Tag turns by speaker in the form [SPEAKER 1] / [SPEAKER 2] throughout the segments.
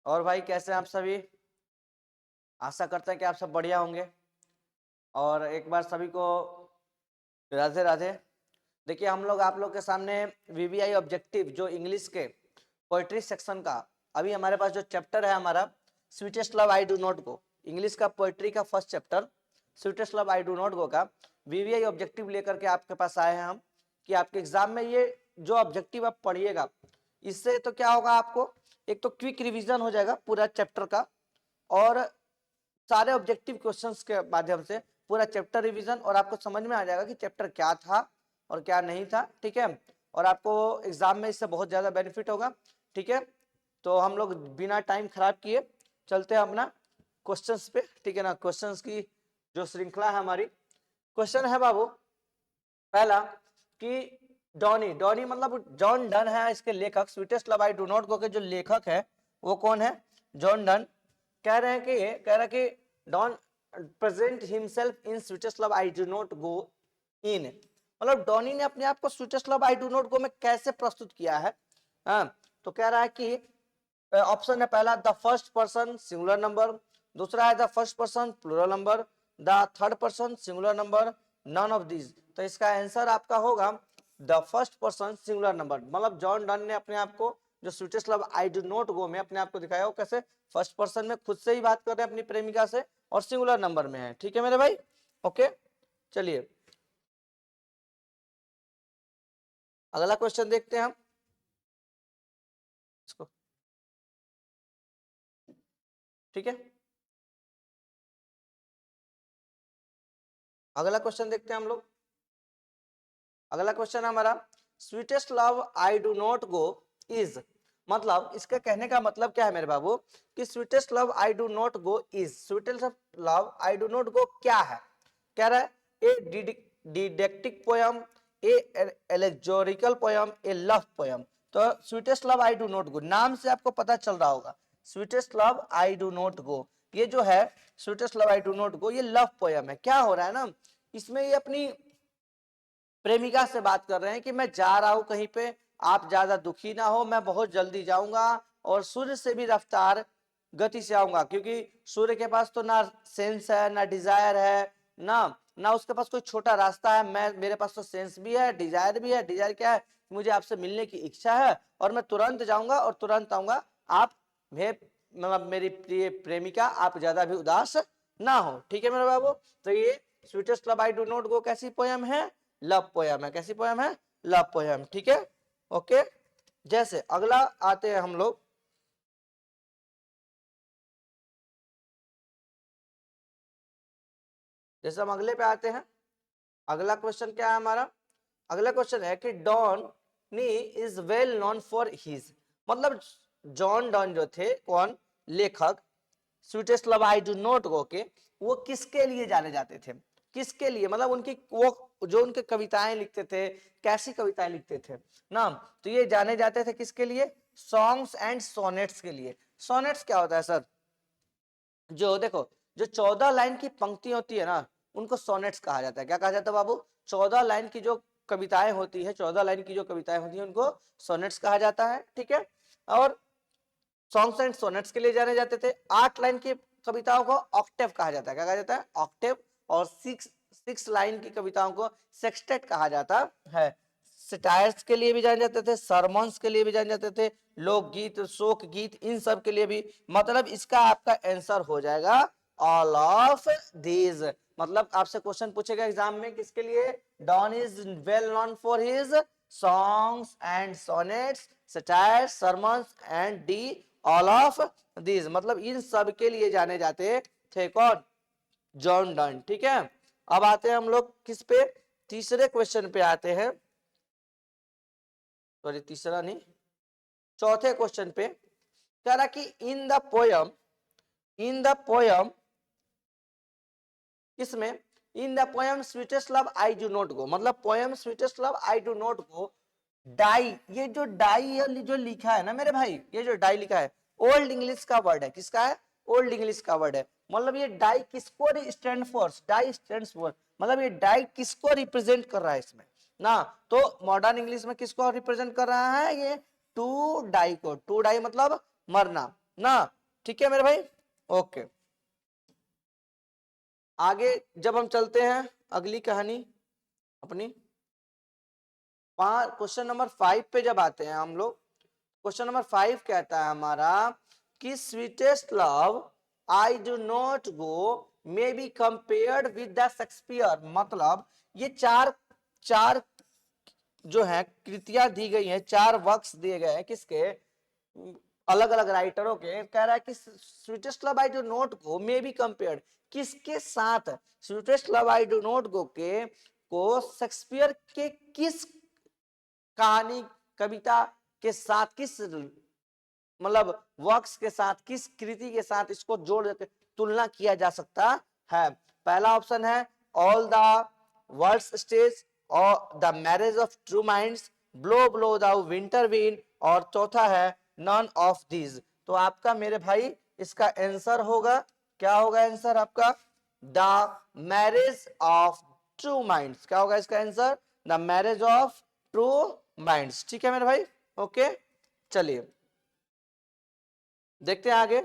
[SPEAKER 1] और भाई कैसे हैं आप सभी? आशा करते हैं कि आप सब बढ़िया होंगे। और एक बार सभी को राधे राधे। देखिए हम लोग आप लोग के सामने वीवीआई ऑब्जेक्टिव जो इंग्लिश के पोइट्री सेक्शन का अभी हमारे पास जो चैप्टर है हमारा sweetest love I do not go, English का पोइट्री का first chapter sweetest love I do not गो का वीवीआई ऑब्जेक्टिव लेकर के आपके पास आए हैं हम कि आपके एग्जाम में ये जो ऑब्जेक्टिव आप पढ़िएगा इससे तो क्या होगा, आपको एक तो क्विक रिवीजन हो जाएगा पूरा चैप्टर का और सारे ऑब्जेक्टिव क्वेश्चंस के माध्यम से पूरा चैप्टर रिवीजन और आपको समझ में आ जाएगा कि चैप्टर क्या था और क्या नहीं था। ठीक है, और आपको एग्जाम में इससे बहुत ज्यादा बेनिफिट होगा। ठीक है, तो हम लोग बिना टाइम खराब किए चलते हैं अपना क्वेश्चंस पे। ठीक है ना, क्वेश्चंस की जो श्रृंखला है हमारी, क्वेश्चन है बाबू पहला कि डॉनी डॉनी मतलब जॉन डन है इसके लेखक, sweetest love I do not go के जो लेखक है वो कौन है? John Donne. कह रहे हैं कि Donne present himself in sweetest love I do not go in, मतलब डॉनी ने अपने आप को sweetest love I do not go में कैसे प्रस्तुत किया है। हाँ, तो कह रहा है कि ऑप्शन है पहला the first person singular number, दूसरा है the first person plural number, the third person singular number, none of this. तो इसका आंसर आपका होगा the first person singular number. मतलब जॉन डन ने अपने आप को जो sweetest love I do not go में अपने आप को दिखाया, वो कैसे फर्स्ट पर्सन में खुद से ही बात कर रहे हैं अपनी प्रेमिका से और सिंगुलर नंबर में है। ठीक है मेरे भाई, ओके। चलिए अगला क्वेश्चन देखते हैं हम इसको। ठीक है, अगला क्वेश्चन देखते हैं हम लोग। अगला क्वेश्चन है हमारा sweetest love I do not go is, मतलब इसके कहने का मतलब क्या है मेरे बाबू कि sweetest love I do not go is, sweetest love I do not go क्या है? कह रहा है ए डिडेक्टिक पोयम, ए एलेगोरिकल पोयम, ए लव पोयम। तो sweetest love I do not गो नाम से आपको पता चल रहा होगा, sweetest love I do not गो ये जो है sweetest love I do not गो ये लव पोयम है। क्या हो रहा है ना, इसमें ये अपनी प्रेमिका से बात कर रहे हैं कि मैं जा रहा हूं कहीं पे, आप ज्यादा दुखी ना हो, मैं बहुत जल्दी जाऊंगा और सूर्य से भी रफ्तार गति से आऊंगा, क्योंकि सूर्य के पास तो ना सेंस है ना डिजायर है ना ना उसके पास कोई छोटा रास्ता है। मैं मेरे पास तो सेंस भी है, डिजायर भी है। डिजायर क्या है? मुझे आपसे मिलने की इच्छा है और मैं तुरंत जाऊंगा और तुरंत आऊंगा। आप मतलब मेरी प्रिय प्रेमिका आप ज्यादा भी उदास ना हो। ठीक है मेरे बाबू, तो ये sweetest love I do not गो कैसी पोयम है? लव पोयम है। कैसी पोयम है? Love poem. ठीक है, ओके। जैसे अगला आते हैं हम लोग, जैसे हम अगले पे आते हैं। अगला क्वेश्चन क्या है हमारा? अगला क्वेश्चन है कि डॉन नी is well known for his, मतलब जॉन डॉन जो थे कौन? लेखक sweetest love I do not go के वो किसके लिए जाने जाते थे? किसके लिए मतलब उनकी वो जो उनके कविताएं लिखते थे, कैसी कविताएं लिखते थे ना, तो ये जाने जाते थे किसके लिए? सॉन्ग्स एंड सोनेट्स के लिए। सोनेट्स क्या होता है सर? जो देखो जो 14 लाइन की पंक्ति होती है ना उनको सोनेट्स कहा जाता है। क्या कहा जाता है बाबू? 14 लाइन की जो कविताएं होती है, 14 लाइन की जो कविताएं होती है उनको सोनेट्स कहा जाता है। ठीक है, और सॉन्ग्स एंड सोनेट्स के लिए जाने जाते थे। 8 लाइन की कविताओं को ऑक्टेव कहा जाता है। क्या कहा जाता है? ऑक्टेव। और 6 लाइन की कविताओं को सेक्सटेट कहा जाता है। सटायर्स के लिए भी जाने जाते थे, सरमन्स के लिए भी जाने जाते थे, लोकगीत, शोक गीत, इन सब के लिए भी। मतलब इसका आपका आंसर हो जाएगा ऑल ऑफ दीज। मतलब आपसे क्वेश्चन पूछेगा एग्जाम में किसके लिए? Donne is well known for his songs and sonnets, satires, sermons and D all of these, मतलब इन सब के लिए जाने जाते थे कौन? John Donne. ठीक है, अब आते हैं हम लोग किस पे? तीसरे क्वेश्चन पे आते हैं, सॉरी तीसरा नहीं, चौथे क्वेश्चन पे। कह रहा कि in the poem, in the poem किसमें? In the poem sweetest love I do not go, मतलब poem sweetest love I do not go die, ये जो डाई जो लिखा है ना मेरे भाई, ये जो डाई लिखा है ओल्ड इंग्लिश का वर्ड है। किसका है? ओल्ड इंग्लिश का वर्ड है। मतलब ये डाई किसको stand for? Die stand for, मतलब ये डाई किसको रिप्रेजेंट कर रहा है इसमें ना, तो मॉडर्न इंग्लिश में किसको रिप्रेजेंट कर रहा है? ये टू डाई को। टू डाई मतलब मरना, ना। ठीक है मेरे भाई, ओके। आगे जब हम चलते हैं अगली कहानी अपनी, क्वेश्चन नंबर 5 पे जब आते हैं हम लोग, क्वेश्चन नंबर 5 कहता है हमारा कि sweetest love I do not go may be compared with the Shakespeare. मतलब ये चार चार जो है कृतियां दी गई हैं, चार वर्क्स दिए गए हैं किसके, अलग अलग राइटरों के। कह रहा है कि sweetest love I do not go may be compared किसके साथ, sweetest love I do not go के को शेक्सपियर के किस कहानी कविता के साथ, किस मतलब वर्क्स के साथ, किस कृति के साथ इसको जोड़ के तुलना किया जा सकता है। पहला ऑप्शन है ऑल द वर्ल्ड्स स्टेज और the marriage of true minds, blow blow the winter wind, और चौथा है नन ऑफ दीज। तो आपका मेरे भाई इसका आंसर होगा, क्या होगा आंसर आपका, the marriage of true minds. क्या होगा इसका answer, the marriage of true minds. ठीक है मेरे भाई, ओके। चलिए देखते हैं आगे।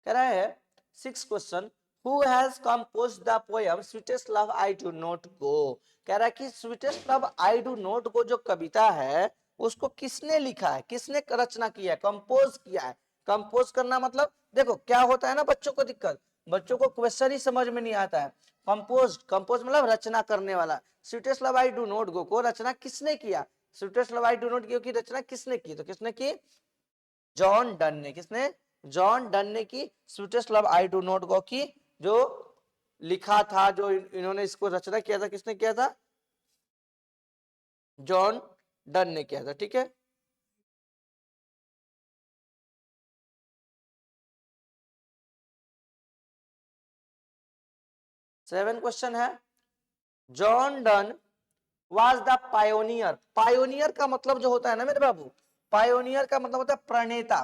[SPEAKER 1] कह रहा है 6 question, who has compose the poem sweetest love I do not गो। कह रहा है कि sweetest love I do not गो जो कविता है उसको किसने लिखा है, किसने रचना किया है, कंपोज किया है। कंपोज करना मतलब देखो क्या होता है ना, बच्चों को दिक्कत, बच्चों को क्वेश्चन ही समझ में नहीं आता है। कंपोज, कंपोज मतलब रचना करने वाला। Sweetest love I do not go को रचना किसने किया, sweetest love I do not गो की रचना किसने की, तो किसने की, जॉन डन ने। किसने, जॉन डन ने की sweetest love I do not गो की जो लिखा था, जो इन्होंने इसको रचना किया था, किसने किया था, जॉन डन ने किया था। ठीक है, सेवन क्वेश्चन है, John done was the pioneer. Pioneer का मतलब जो होता है ना मेरे बाबू, पायोनियर का मतलब होता है प्रणेता।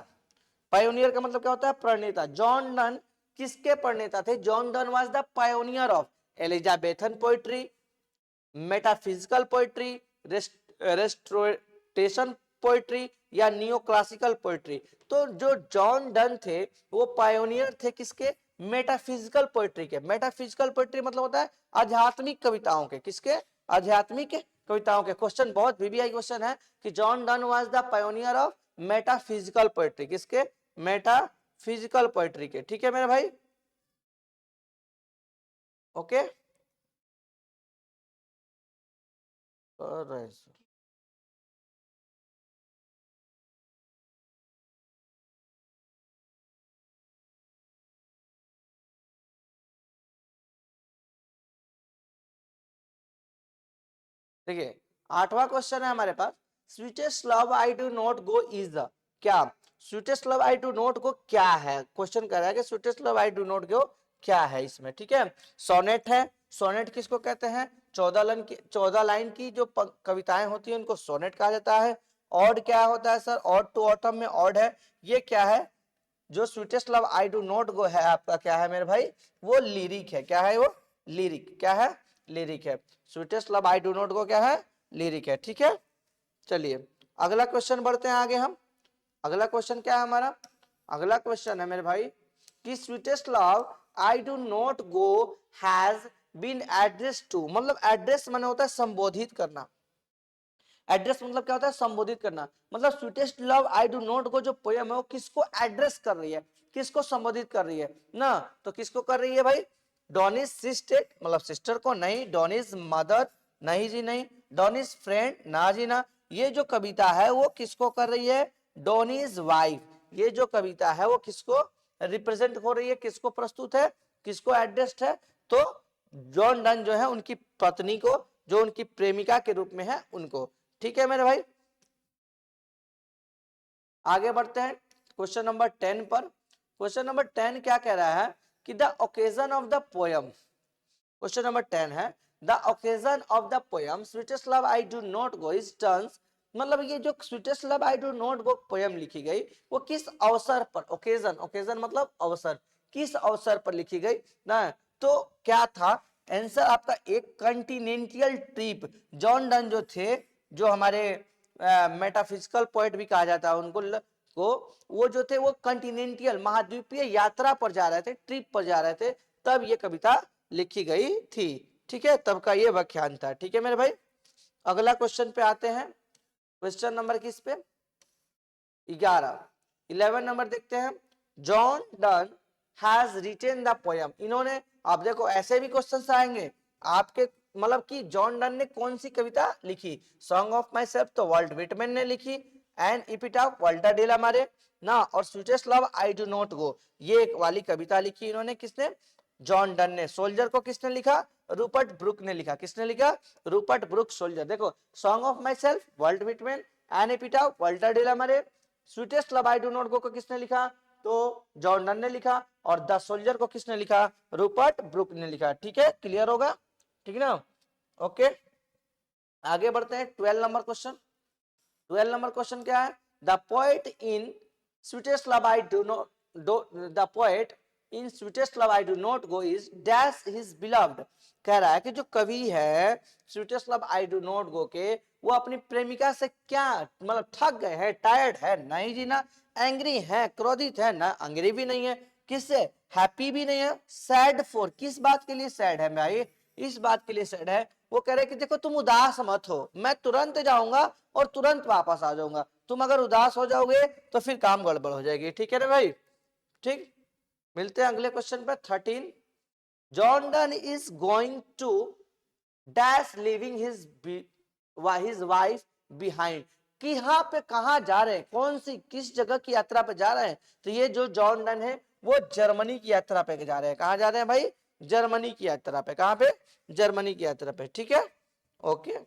[SPEAKER 1] पायोनियर का मतलब क्या होता है, प्रणेता। जॉन डन किसके प्रणेता थे, John Donne was the pioneer of Elizabethan poetry, metaphysical poetry, restoration poetry, या नियो क्लासिकल पोइट्री। तो जो जॉन डन थे वो पायोनियर थे किसके, मेटाफिजिकल पोइट्री के। मेटाफिजिकल पोइट्री मतलब होता है आध्यात्मिक कविताओं के, किसके, आध्यात्मिक कविताओं के। क्वेश्चन बहुत वीवीआई क्वेश्चन है कि John done was the pioneer of metaphysical poetry, किसके, मेटाफिजिकल पोइट्री के। ठीक है मेरे भाई, ओके। देखिए आठवां क्वेश्चन है हमारे पास, sweetest love I do not go is the, क्या, sweetest love I do not go क्या है। क्वेश्चन कर रहा है कि sweetest love I do not go क्या है इसमें। ठीक है, सोनेट है। सोनेट किसको कहते हैं, 14 लाइन की जो कविताएं होती है उनको सोनेट कहा जाता है। ऑड क्या होता है सर, ऑड टू ऑटम में ऑड है। ये क्या है, जो sweetest love I do not गो है आपका क्या है मेरे भाई, वो लिरिक है। क्या है वो, लिरिक। क्या है, लिरिक है। Sweetest love I do not go क्या है, लिरिक है। ठीक है, चलिए अगला क्वेश्चन बढ़ते हैं आगे हम। अगला क्वेश्चन क्या है हमारा, अगला क्वेश्चन है मेरे भाई कि sweetest love I do not go has been address to. मतलब एड्रेस माने होता है संबोधित करना। एड्रेस मतलब क्या होता है, संबोधित करना। मतलब sweetest love I do not गो जो पोयम है वो किसको एड्रेस कर रही है, किसको संबोधित कर रही है ना, तो किसको कर रही है भाई, डॉनिस सिस्टर, मतलब सिस्टर को नहीं, डॉनिस मदर नहीं जी नहीं, डॉनिस फ्रेंड ना जी ना। ये जो कविता है वो किसको कर रही है, डॉनिस वाइफ। ये जो कविता है वो किसको रिप्रेजेंट हो रही है, किसको प्रस्तुत है, किसको एड्रेस्ड है, तो जॉन डन जो है उनकी पत्नी को, जो उनकी प्रेमिका के रूप में है उनको। ठीक है मेरे भाई, आगे बढ़ते हैं क्वेश्चन नंबर 10 पर। क्वेश्चन नंबर 10 क्या कह रहा है कि the occasion of the poem, question number 10 है the occasion of the poem sweetest love I do not go is turns मतलब ये जो sweetest love I do not go poem लिखी गई वो किस अवसर पर, ओकेजन, ओकेजन मतलब अवसर, किस अवसर पर लिखी गई ना, तो क्या था आंसर आपका एक कॉन्टिनेंटल ट्रिप। जॉन डन जो थे, जो हमारे मेटाफिजिकल पोएट भी कहा जाता है उनको को, वो जो थे वो कॉन्टिनेंटल महाद्वीपीय यात्रा पर जा रहे थे, ट्रिप पर जा रहे थे, तब ये कविता लिखी गई थी। ठीक है, तब का ये व्याख्यान था। ठीक है मेरे भाई, अगला क्वेश्चन पे आते हैं। क्वेश्चन नंबर किस पे, 11 नंबर देखते हैं। John Donne has retain the poem, इन्होंने, आप देखो ऐसे भी क्वेश्चन आएंगे आपके, मतलब कि जॉन डन ने कौन सी कविता लिखी, सॉन्ग ऑफ माई सेल्फ तो वाल्ट विटमैन ने लिखी, एंड इपिटाफ वाल्टर डे ला मारे ना, और sweetest love I do not गो, ये एक वाली कविता लिखी इन्होंने, किसने, जॉन डन ने। सोल्जर को किसने लिखा, रूपर्ट ब्रुक ने लिखा, किसने लिखा, रूपर्ट ब्रुक सोल्जर। देखो song of myself Walt Whitman, an epitaph Walter de la Mare, sweetest love I do not go को किसने लिखा, तो जॉन डन ने लिखा, और द सोल्जर को किसने लिखा, रूपर्ट ब्रुक ने लिखा। ठीक है, क्लियर होगा, ठीक है ना, ओके। आगे बढ़ते हैं 12 नंबर क्वेश्चन। 12 नंबर क्वेश्चन क्या है, the poet in sweetest love I do not, the poet in sweetest love I do not go is dash his beloved. कह रहा है कि जो कवि है sweetest love I do not go के, वो अपनी प्रेमिका से क्या मतलब थक गए हैं, टायर्ड है, नहीं जी ना, एंग्री है, क्रोधित है ना, एंग्री भी नहीं है, किससे, हैप्पी भी नहीं है, सैड फॉर, किस बात के लिए सैड है भाई, इस बात के लिए सैड है, वो कह रहे कि देखो तुम उदास मत हो, मैं तुरंत जाऊंगा और तुरंत वापस आ जाऊंगा, तुम अगर उदास हो जाओगे तो फिर काम गड़बड़ हो जाएगी। ठीक है ना भाई, ठीक, मिलते हैं अगले क्वेश्चन पे 13। John Donne is going to dash leaving his wife behind, कि यहाँ पे कहा जा रहे हैं, कौन सी किस जगह की यात्रा पे जा रहे हैं, तो ये जो जॉन डन है वो जर्मनी की यात्रा पे जा रहे हैं। कहाँ जा रहे हैं भाई, जर्मनी की यात्रा पे, कहाँ पे, जर्मनी की यात्रा पे। ठीक है, ओके,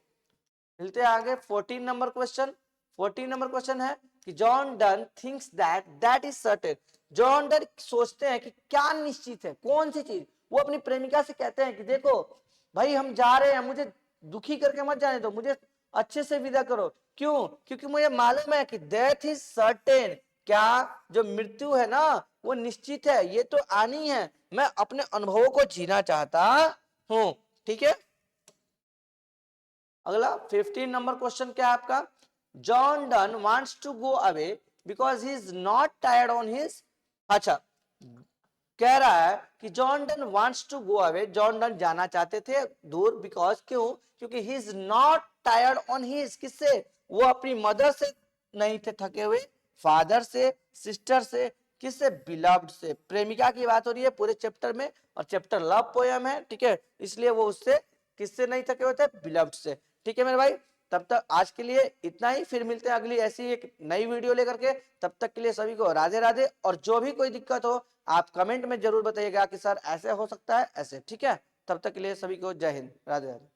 [SPEAKER 1] मिलते हैं आगे 14 नंबर क्वेश्चन। 14 नंबर क्वेश्चन है कि John done thinks that that is certain, John Donne सोचते हैं कि क्या निश्चित है, कौन सी चीज, वो अपनी प्रेमिका से कहते हैं कि देखो भाई हम जा रहे हैं, मुझे दुखी करके मत जाने दो, मुझे अच्छे से विदा करो, क्यों, क्योंकि मुझे मालूम है कि डेथ इज सर्टेन, क्या, जो मृत्यु है ना वो निश्चित है, ये तो आनी है, मैं अपने अनुभवों को जीना चाहता हूं। ठीक है, अगला 15 नंबर क्वेश्चन क्या है आपका, John Donne wants to go away because he is not tired on his, अच्छा कह रहा है कि John Donne wants to go away, John Donne जाना चाहते थे दूर, बिकॉज क्यों, क्योंकि he is not tired on his, किससे, वो अपनी मदर से नहीं थे थके हुए, फादर से, सिस्टर से, किससे, बिलव्ड से, प्रेमिका की बात हो रही है पूरे चैप्टर में, और चैप्टर लव पोयम है। ठीक है, इसलिए वो उससे किससे नहीं थके हुए थे, बिलव्ड से। ठीक है मेरे भाई, तब तक आज के लिए इतना ही, फिर मिलते हैं अगली ऐसी एक नई वीडियो लेकर के, तब तक के लिए सभी को राधे राधे, और जो भी कोई दिक्कत हो आप कमेंट में जरूर बताइएगा कि सर ऐसे हो सकता है ऐसे। ठीक है, तब तक के लिए सभी को जय हिंद, राधे राधे।